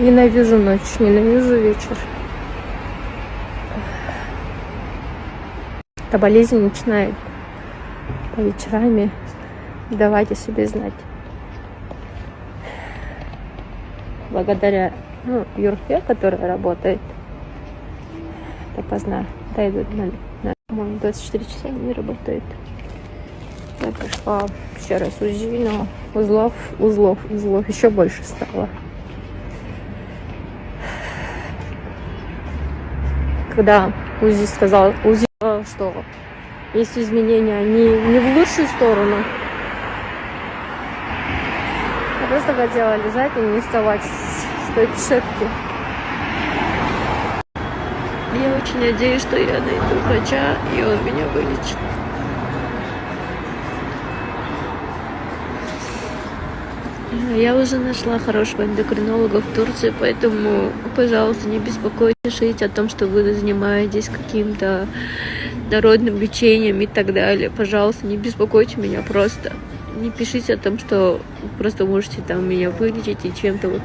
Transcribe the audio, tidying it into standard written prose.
Ненавижу ночь, ненавижу вечер. Эта болезнь начинает вечерами давать о себе знать. Благодаря Юрфе, которая работает допоздна, дойдут по-моему, 24 часа не работает. Я пришла еще раз УЗИ, но узлов еще больше стало. Когда УЗИ сказал, что есть изменения не в лучшую сторону, я просто хотела лежать и не вставать с той кушетки. Я очень надеюсь, что я найду врача, и он меня вылечит. Я уже нашла хорошего эндокринолога в Турции, поэтому, пожалуйста, не беспокойтесь о том, что вы занимаетесь каким-то народным лечением и так далее. Пожалуйста, не беспокойте меня просто. Не пишите о том, что просто можете там меня вылечить и чем-то вот